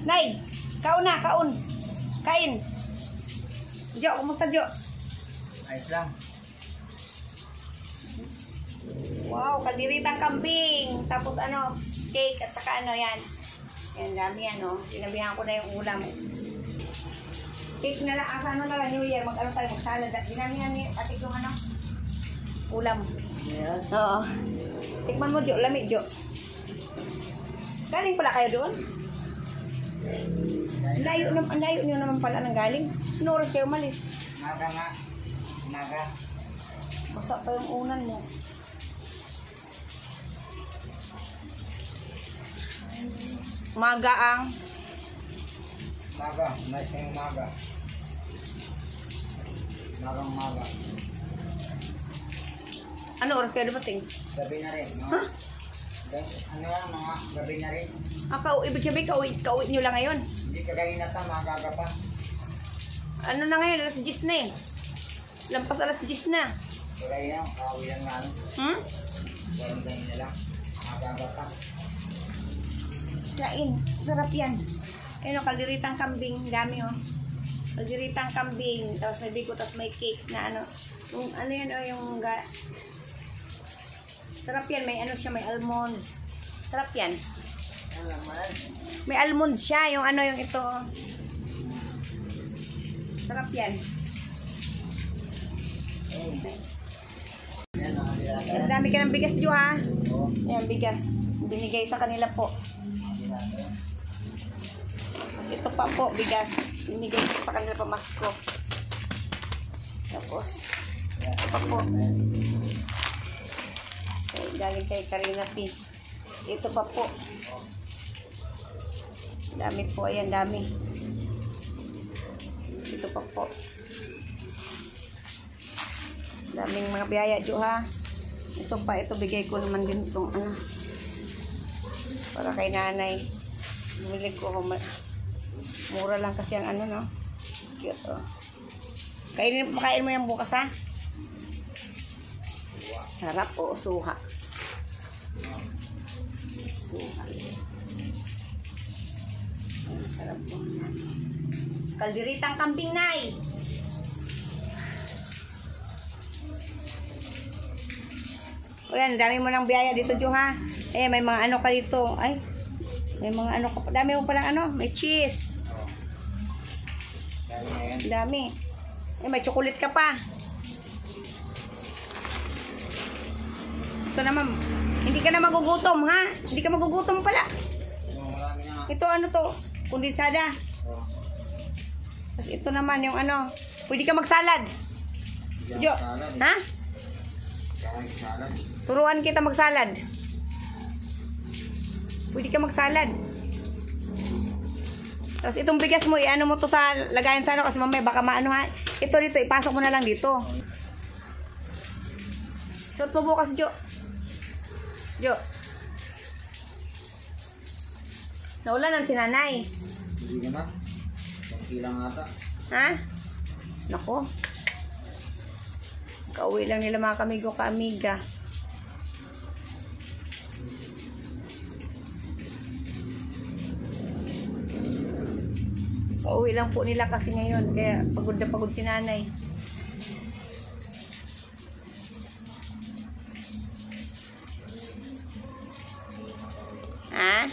Nay, kaon na, kaon. Kain. Jo, kumusta Jo? Ayos lang. Wow, kaldiritang kambing. Tapos ano, cake at saka ano yan. Yan, dami yan, no? Sinabihan ko na yung ulam. Cake na lang, ano na lang, New Year, mag-ano tayo, mag-salad. Dinamihan ni ate yung ano, ulam. Yes. Oo. Tikman mo, Jo, lamig, Jo. Galing pala kayo doon? Layo nyo naman pala ng galing. Ano oras kayo umalis? Umaga nga. Umaga. Basta pa yung unan mo. Umaga ang Umaga. Umalis na yung umaga. Umaga. ano oras kayo dumating? Gabi na rin. No? Ha? Ano lang, mga gabi na rin. Ibig sabihin, kauwi nyo lang ngayon. Hindi kagaya na ta, magaga pa. Ano na ngayon? Alas 10 na eh. Lampas alas 10 na. Wala yan, kawi yan nga. Hmm? Walang ganyan na lang. Magaga pa. Kain. Sarap yan. Ayun o, kaldiritang kambing. Dami o. Kaldiritang kambing. Tapos may bigo, tapos may cake na ano. Yung, ano yan o, yung... Sarap yan. May ano siya, may almonds. Sarap yan. May almond siya. Yung ano, yung ito. Sarap yan. Ang dami ka ng bigas, Jo, ha? Ayan, bigas. Binigay sa kanila po. Ito pa po, bigas. Binigay sa kanila pa Masko. Tapos, ito pa po. Okay, galing kay Karina T. Ito pa po. Dami po, ayan, dami. Ito pa po. Daming mga biyaya, Jo, ha? Ito pa, ito bigay ko naman din itong ano. Para kay nanay. Bumili ko. Mura lang kasi ang ano, no? Cute, oh. Makain mo yung bukas, ha? Sarap, oh, suha. Suha. Sarap po. Kaldiritang kambing, Nay. O yan, dami mo ng biyaya dito, Jo, ha? Eh, may mga ano ka dito. Ay, may mga ano ka. Dami mo palang ano. May cheese. Dami. Eh, may chocolate ka pa. Ito naman. Hindi ka na magugutom, ha? Hindi ka magugutom pala. Ito ano to? Kondensada. Tapos ito naman yung ano. Pwede ka magsalad. Jo. Ha? Turuan kita magsalad. Pwede ka magsalad. Tapos itong bigas mo, i-ano mo to sa lagayan sa ano kasi mamaya baka maano, ha. Ito dito, ipasok mo na lang dito. Suot mo bukas, Jo. Jo. Naulanan si nanay. Hindi naman. Kilang ata. Ha? Nako. Kauwi lang nila mga kamigo ka-amiga. Kauwi lang po nila kasi ngayon. Kaya pagod na pagod si nanay. Ha?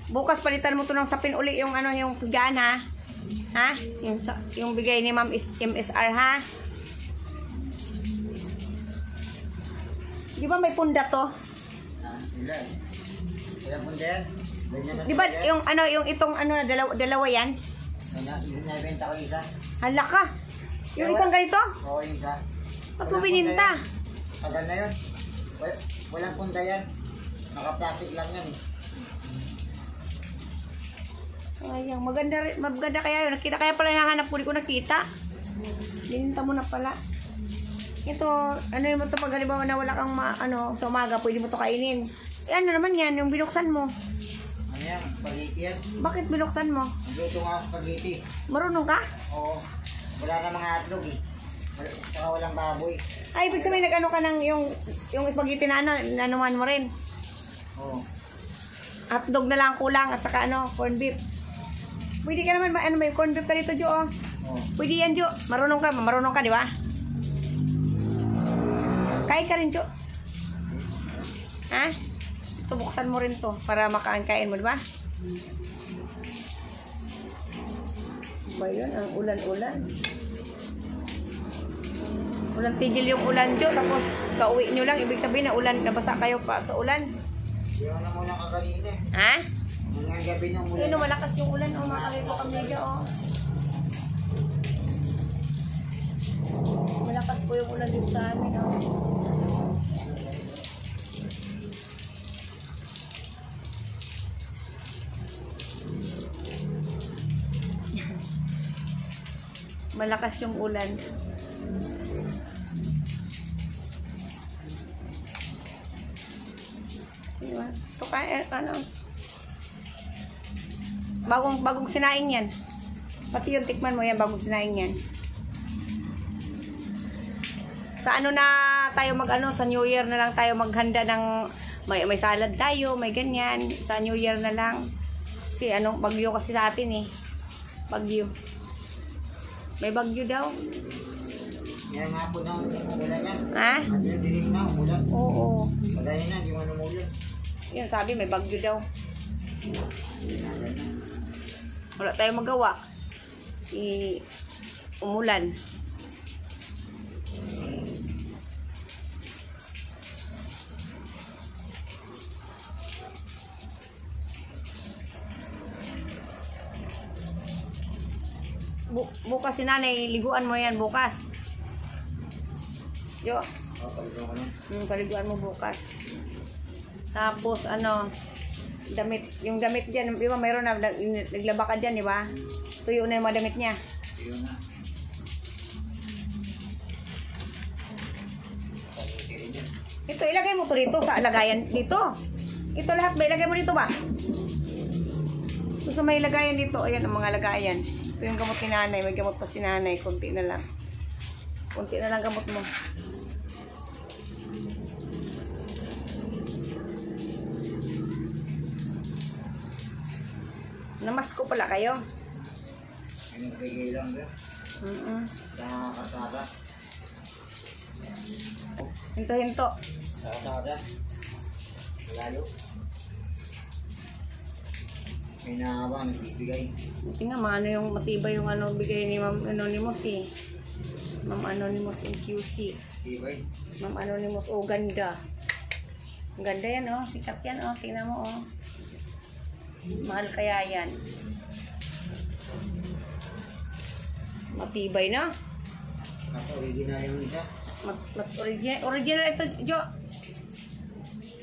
Bukas palitan mo to ng sapin uli yung ano, yung pigaan, ha? Ha? Yung bigay ni Ma'am MSR, ha? Di ba may punda to? Ilang punda yan? Di ba yung ano, yung itong ano, dalawa yan? Ibenta ko isa. Hala ka! Yung isang ganito? Oo, isa. Ba't mo bininta? Tagal na yun. Walang punda yan. Naka-plastic lang yan, eh. Ayang, maganda kaya yun. Nakita kaya pala nahanap ko, di ko nakita. Bininta mo na pala. Ito, ano yung ito pag halimbawa na wala kang sa umaga, pwede mo ito kainin. Eh, ano naman yan, yung binuksan mo? Ano yan? Spaghetti yan. Bakit binuksan mo? Nagluto nga spaghetti. Marunong ka? Oo. Wala na mga hotdog, eh. Saka walang baboy. Ay, ibig sabihin nag-ano ka ng yung spaghetti na ano, nanuman mo rin. Oo. hotdog na lang kulang at saka ano, corned beef. Pwede ka naman, ano may corned beef ka dito, Jo, oh. Oh. Pwede yan, Jo. Marunong ka, di ba? Kain ka rin, Jo. Ha? Ito, buksan mo rin to para makain-kain mo, di ba? Ba yun, ang ulan-ulan. Ulan tigil yung ulan, Jo. Tapos, kauwi nyo lang. Ibig sabihin na ulan, nabasa kayo pa sa ulan. Yun na muna kaganina. Ha? Mga gabi ng ulan. Ayun, malakas yung ulan. O, makalipo kami dyan, o. Malakas po yung ulan dito sa amin, o. Malakas yung ulan. Diba? So, kaya, ano? Bagong sinaing yan. Pati yung tikman mo yan, bagong sinaing yan. Sa ano na tayo mag-ano, sa New Year na lang tayo maghanda ng, may salad tayo, may ganyan. Sa New Year na lang. Kasi anong bagyo kasi sa atin eh. Bagyo. May bagyo daw. Yan nga po na umulan yan. Ha? At yung dilim na umulan. Oo. Pagaya na, di mo numulan. Yan, sabi may bagyo daw. Wala tayong magawa. Umulan. Bukas si nanay, liguan mo yan bukas. Jo. O, palito ko na. Paliguan mo bukas. Tapos ano, damit, yung damit diyan, di ba mayroon na naglaba ka diyan, di ba? Tuyo na yung mga damit niya. Yun na. Ito, ilagay mo to dito sa lagayan dito. Ito lahat ba ilagay mo dito ba? Ito sa may lagayan dito, ayan ang mga lagayan. Ito yung gamot ni nanay, may gamot pa si nanay, konti na lang. Konti na lang gamot mo. Namasko pala kayo. Ay, nagbigay lang ba? Sa kasada. Hinto-hinto. Sa kasada. Lalo. May nakabang nagbibigay. Buti nga, maano yung matibay yung ano bigay ni Ma'am Anonymous eh. Ma'am Anonymous in QC. Tibay. Ma'am Anonymous, oh ganda. Ang ganda yan oh, sikat yan oh, tingnan mo oh. Mahal kaya yan. Matibay na. Kasi original yung isa. Original ito, Jo.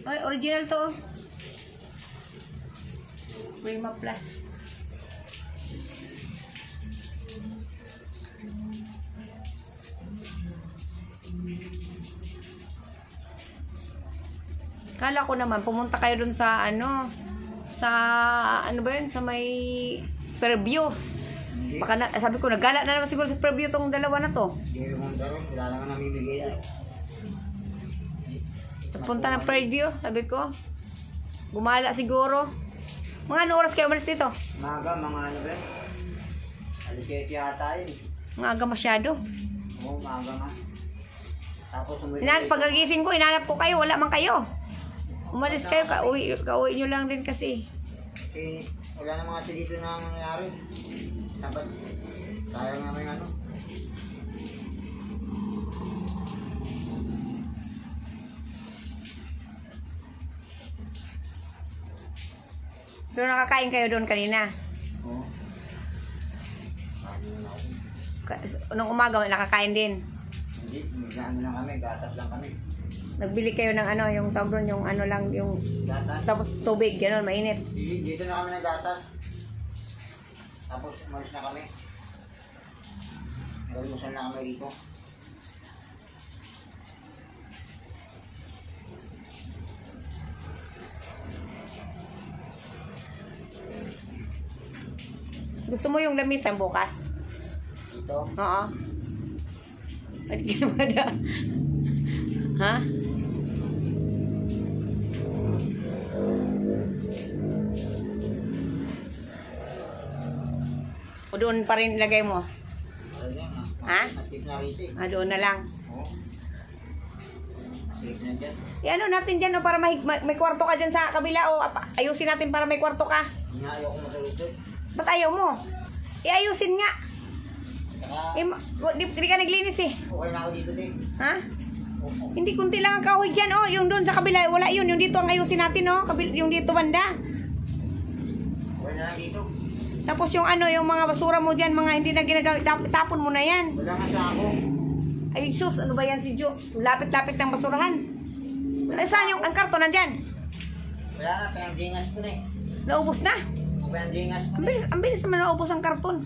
Ay, original to. Prima Plus. Kala ko naman pumunta kayo dun sa ano, sa ano ba yun, sa may preview. Hindi. Baka na, sabi ko nagala na naman siguro sa preview tong dalawa na to. Hindi mo daron. Wala naman namibigay yan. Punta ng preview, sabi ko. Gumala siguro. Mga ano oras kayo umalis dito? Maga, mga ano ba? Alis yata yun. Mga aga masyado. Oo, maga nga. Tapos Pagkagising ko, inanap ko kayo, wala man kayo. Umalis kayo, kauwi nyo lang din kasi. Kasi wala na mga dito na nangyari. Dapat kaya nga may ano. Pero nakakain kayo doon kanina. Oo. Nung umaga, nakakain din. Hindi, ano lang kami, gatas lang kami. Nagbili kayo ng ano, yung tawag doon, yung ano lang, yung Gatas? tapos tubig, gano'n, mainit. Dito na kami ng gatas. Tapos umalis na kami. Nagalimusan na kami dito. Gusto mo yung lamis ng bukas? Dito. Oo. At kinamada. Ha? O doon pa rin ilagay mo? Ayun yan, Ha? Natip na rito eh. Doon na lang. Oo. Natip na dyan. Ano natin dyan, para may kwarto ka dyan sa kabila, o ayusin natin para may kwarto ka. Hindi nga ayaw ko matulog doon. Ba't ayaw mo? Ayusin nga. Saka, Di ka naglinis eh. okay na ako dito din. Ha? Oo. Hindi, kunti lang ang kahoy dyan, oh. Yung doon sa kabila, wala yun. Yung dito ang ayusin natin, oh. Yung dito banda. Okay na lang dito. Tapos yung yung mga basura mo dyan, mga hindi na ginagamit, tapon mo na yan. Wala nga sa ako. Ay, sus, ano ba yan si Jo? Lapit-lapit ng basurahan. Saan yung ang karton nandyan? Wala nga, pinagdingas ko na eh. Naubos na. Pinagdingas ko na eh. Ang bilis naman naubos ang karton.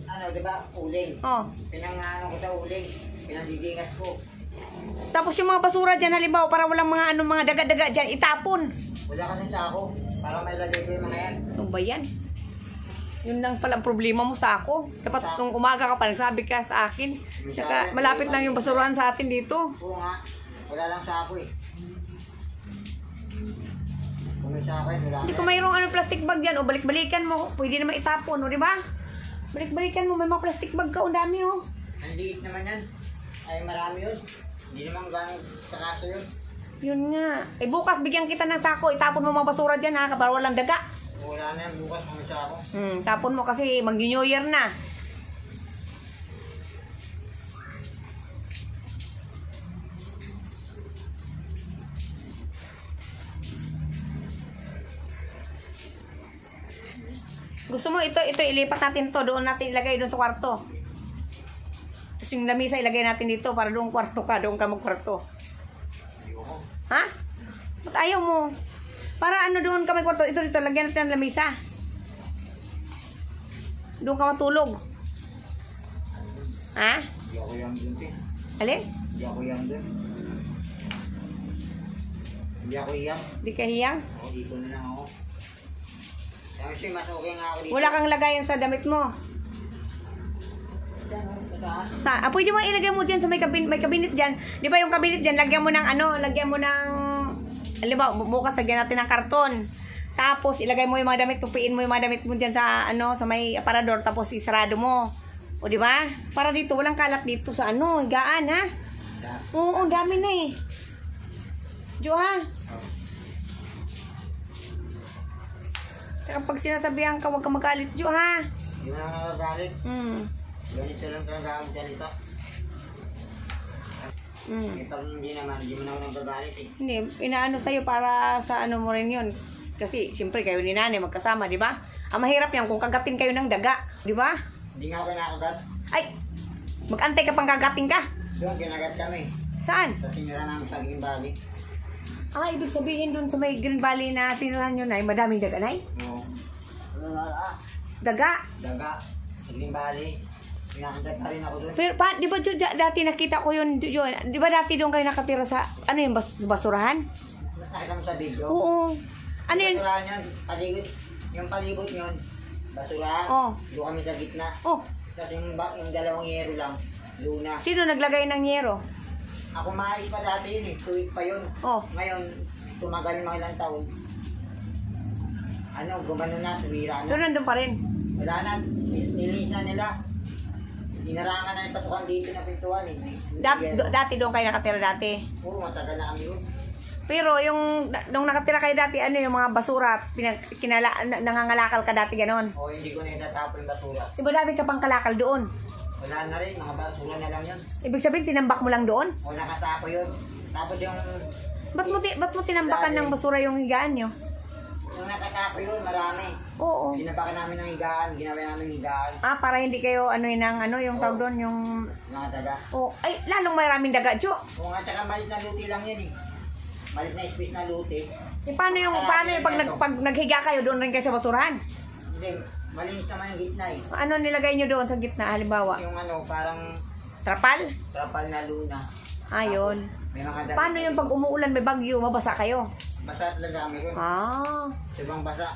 Ano, di ba? Uling. Oh. Pinangano ko sa uling. Pinagdingas ko. Tapos yung mga basura dyan, halimbawa, para walang mga mga daga-daga dyan, itapon. Wala kasi sa ako. Para may lagay ko yung mga yan. Ano ba yan? Yun lang pala ang problema mo sa ako. Dapat nung umaga ka pa, nagsabi ka sa akin. Saka malapit lang yung basurahan sa atin dito. Oo nga. Wala lang sa ako eh. Kung may sa akin, wala. Hindi ko mayroong plastic bag yan. O balik-balikan mo. Pwede naman itapon, o di ba? Balik-balikan mo. May mga plastic bag ka. O dami, o. Ang liit naman yan. Ay marami yun. Hindi naman gano'ng sa kaso yun. Yun nga. Eh bukas bigyan kita ng sako. Itapon mo mga basura dyan, ha? Para walang daga. Wala na yan bukas kung may sa ako. Tapon mo kasi mag-New Year na. Gusto mo ito ilipat natin to, doon natin ilagay doon sa kwarto. Tapos yung lamisa ilagay natin dito para doon kwarto ka, doon ka magkwarto. Ayoko. Ha? Ba't ayaw mo? Para doon ka may kwarto, ito dito, lagyan natin ng lamisa. Doon ka matulog. Ha? Hindi ako yung dun eh. Alin? Hindi ako yung dun. Hindi ako iyang. Di ka hiyang? Oo, dito na lang ako. Kasi mas okay nga ako dito. Wala kang lagayan sa damit mo. Diyan, sa taas. Pwede mo ilagay mo dyan sa may cabinet dyan. Di ba yung cabinet dyan, lagyan mo ng lagyan mo ng, halimbawa, bukas lagyan natin ng karton. Tapos, ilagay mo yung mga damit, tupiin mo yung mga damit mo dyan sa, sa may aparador, tapos isarado mo. O, di ba? Para dito, walang kalat dito sa higaan, ha? Oo, dami na eh. Jo, ha? Tsaka pag sinasabihan ka, huwag ka magalit, Jo, ha? Hindi mo na nagagalit. Ganito lang talaga ako ganito. Pag hindi naman, hindi mo na ako nagagalit eh. Hindi, inaano sa'yo para sa mo rin yun. Kasi, siyempre, kayo ni nanay magkasama, di ba? Ang mahirap yan kung kagatin kayo ng daga, di ba? Hindi nga ako kinakagat. Ay, mag-antay ka pang kagatin ka. Doon, kinagat kami. Saan? Sa tinira namin sa Green Valley. Ibig sabihin dun sa may Green Valley na tinirahan nyo na, madaming daga, nay? Oo. Daga? Daga. Sa Green Valley. Kinakagat pa rin ako doon. Pero, di ba, Jo, dati nakita ko yun, Jo, di ba dati doon kayo nakatira sa, yung basurahan? Nakita mo sa video? Oo. Ano yun? Basurahan yun. Paligid. Yung palibot yun. Basurahan. Oh. Doon kami sa gitna. Oh, Tapos yung dalawang yero lang. Luna. sino naglagay ng yero? Ako mais pa dati yun eh. Tuwid pa yun. Oh. Ngayon, tumagal mga ilang taon. Gumano na, sumira na. Doon nandun pa rin. Wala na, nilinis na nila. Inarangan na yung pasukan dito na pintuan eh. Dati doon kayo nakatira dati. Oo, matagal na kami yun. Pero nung nakatira kayo dati, yung mga basura, nangangalakal ka dati ganon. O hindi ko na itatapon yung basura. Diba dami ka pang kalakal doon? Wala na rin, mga basura na lang yun. Ibig sabihin, tinambak mo lang doon? O nakasako yun. Tapos yung... Ba't mo tinambakan ng basura yung higaan nyo? Yung nakasako yun, marami. Oo. Ginabakan namin ng higaan, ginawa namin ng higaan. Para hindi kayo yung tawag doon, yung... Mga daga. Ay, lalong maraming daga, Jo. O nga, tsaka malit na luti lang yan eh. Malit na space na luti. Paano yung pag naghiga kayo, doon rin kayo sa basurahan? Hindi, malinis naman yung gitna eh. Ano nilagay nyo doon sa gitna, halimbawa? Yung parang Trapal? trapal na luna. Ayun. May mga daga. Paano yung pag umuulan, may bagyo, mabasa kayo? Basa talaga kami ron. Ibang basa.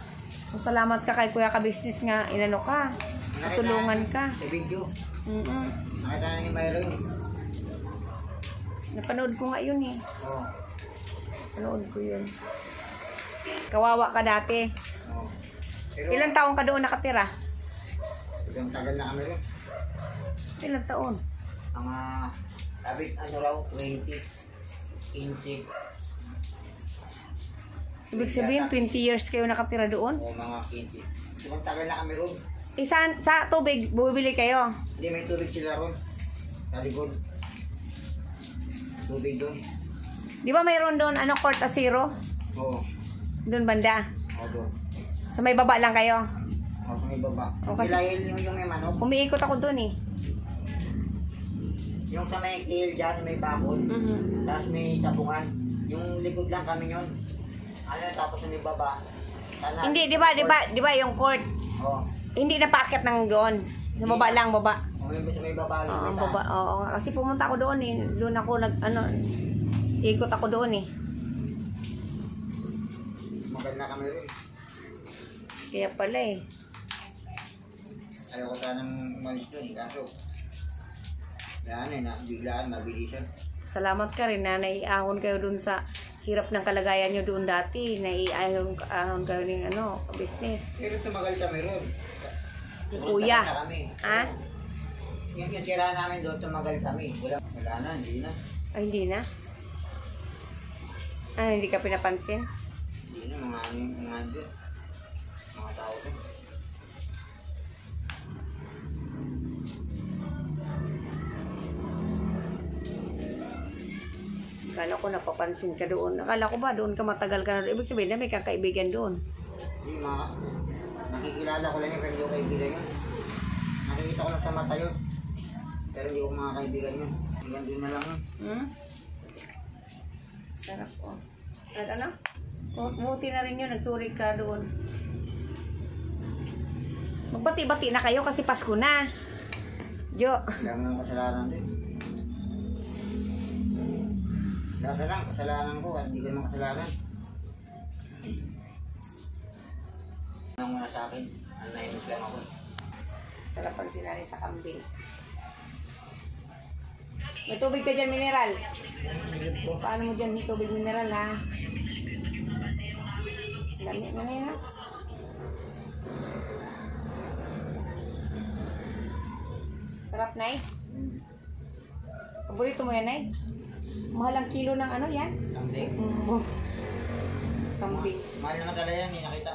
Salamat ka kay Kuya Ka-Business nga, inano ka, tutulungan ka. Sa video. Nakita na ni Myron. Napanood ko nga yun eh. Oo. Napanood ko yun. Kawawa ka dati. Oo. Pero, Ilang taong ka doon nakatira? Isang tagal na kami rin. Ilang taon? Mga, sabi, ano raw, 20, 15, Ibig sabihin, 20 years kayo nakatira doon? o mga 15. Isang tagal na kami ron. Sa tubig, bumibili kayo? Hindi, may tubig sila ron. Sa likod. Tubig doon. Di ba mayroon doon, Court Asiro? Oo. Doon banda? Oo, doon. Sa may baba lang kayo? Oo, sa may baba. O, kasi- Sila yung may manok. Umiikot ako doon eh. Yung sa may kill dyan, may bakod. Tapos may sabungan. Yung likod lang kami yun. Ano, tapos may baba. Sana, Hindi, di ba yung court? Oo. Hindi na paakyat ng doon. Sa baba lang, baba. Oo, may baba lang. Oo, may baba. Oo, kasi pumunta ako doon eh. Doon ako ikot ako doon eh. Maganda kami rin. Kaya pala eh. Ayaw ko sanang umalis doon. Kaso, yan eh, biglaan, mabilisan. Salamat ka rin na naiahon kayo doon sa hirap ng kalagayan nyo doon dati. Naiahon kayo ng business. Pero tumagal kami ron. Yung kuya. Tumagal na kami. Ha? Yung tira namin doon, tumagal kami. Wala na, hindi na. Ay, hindi na. Hindi ka pinapansin? Hindi na, mga doon. Mga tao doon. Akala ko napapansin ka doon. Akala ko ba doon ka matagal ka na doon? Ibig sabihin na may kang kaibigan doon. Hindi, nakikilala ko lang yun, pero hindi ko kaibigan yun. Nakikita ko lang sa mata yun. Pero hindi ko mga kaibigan yun. Hanggang doon na lang yun. Sarap po. At ano? Buti na rin yun. Nagsuri ka doon. Magbati-bati na kayo kasi Pasko na. Jo. Dami ng kasalanan din. Dasa lang, kasalanan ko. Hindi ko naman kasalanan. Ano muna sa akin? Ano na yung lang ako? Sarap ang sinali sa kambing. May tubig ka dyan, mineral. Paano mo dyan tubig mineral, ha? Dami na yun, ha? Sarap, Nay. Paborito mo yan, Nay? Mahal ang kilo ng yan? Kambing. Kambing. Mahal naman talaga yan eh, nakita.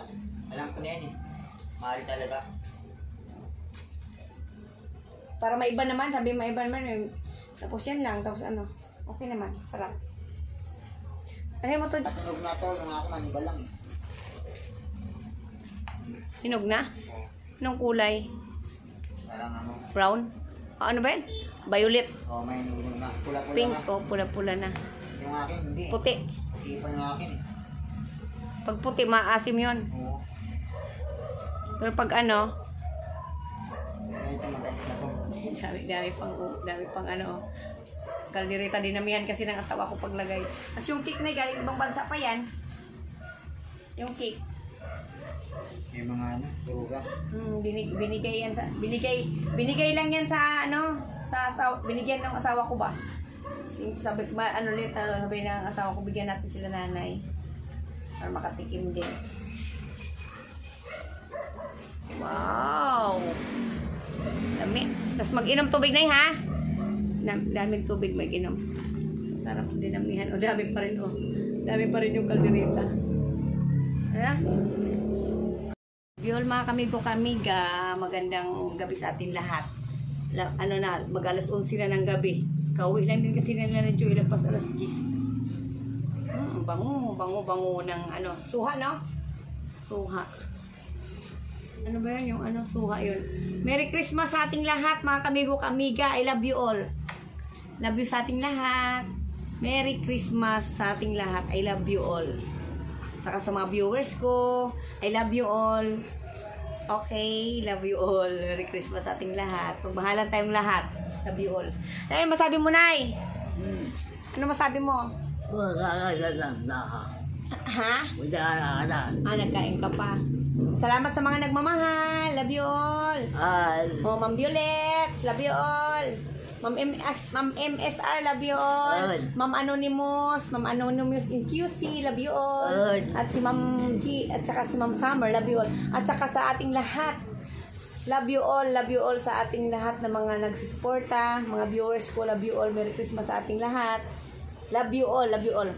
Alam ko na yan eh. Mahal talaga. Para maiba naman, sabi maiba naman. Tapos yan lang, tapos okay naman, sarap. Ano mo to? Tunog na to, yung ako maniba lang eh. Hinog na? Anong kulay? Parang ano. Brown? Ano ba yan? Violet. Oh, may nunog na. Pula-pula Pink. na. Pula-pula na. Yung akin, hindi. Puti. Puti pa yung akin eh. Pag puti, maasim yun. Oo. Pero pag Ganito maganda na to. dami pang kaldereta dinamihan kasi ng asawa ko paglagay. Tapos yung cake na galing ibang bansa pa yan. Yung cake. May mga turuga. Binigay yan sa binigay lang yan sa binigyan ng asawa ko ba? Sabi sabi ng asawa ko bigyan natin sila nanay para makatikim din. Wow. Dami. Tapos mag-inom tubig na ha. Daming tubig mag-inom. Sarap dinamihan. O dami pa rin Dami pa rin yung kaldereta. Bihol mga kamigo-kamiga, magandang gabi sa atin lahat. Mag alas 11 na ng gabi. Kauwi lang din kasi nila ng Joy pas alas 10. Bango ng suha, no? Suha. Ano ba yun? Yung suha yun. Merry Christmas sa ating lahat, mga kamigo-kamiga. I love you all. Love you sa ating lahat. Merry Christmas sa ating lahat. I love you all. Saka sa mga viewers ko, I love you all. Okay, love you all. Merry Christmas sa ating lahat. Pagmahalan tayong lahat. Love you all. Ano masabi mo, Nay? Ano masabi mo? Ha? Nagkain ka pa. Salamat sa mga nagmamahal. Love you all. Ma'am Violet, love you all. Ma'am MSR, love you all. Ma'am Anonymous in QC, love you all. At si Ma'am G, at saka si Ma'am Summer, love you all. At saka sa ating lahat, Love you all sa ating lahat na mga nagsusuporta, mga viewers ko, love you all. Merry Christmas sa ating lahat. Love you all, love you all.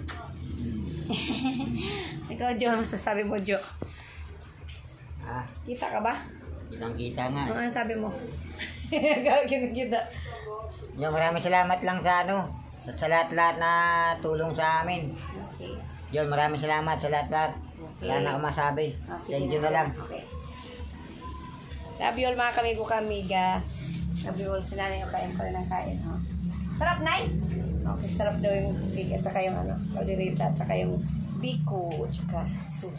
Ikaw, Jo, masasabi mo, Jo? Ah, Kita ka ba? kitang-kita nga. Ano sabi mo? Kita. Yung maraming salamat lang sa sa lahat-lahat na tulong sa amin. Okay. Yun, maraming salamat sa lahat-lahat. Okay. Wala na akong masabi. Sige Thank you na lang. Okay. Love you all mga kamigo kamiga. Love you all. Si nanay yung kain pa rin ng kain. Oh. Sarap, Nay? Okay, sarap daw yung tubig at saka yung kaldereta at saka yung biko at saka soup.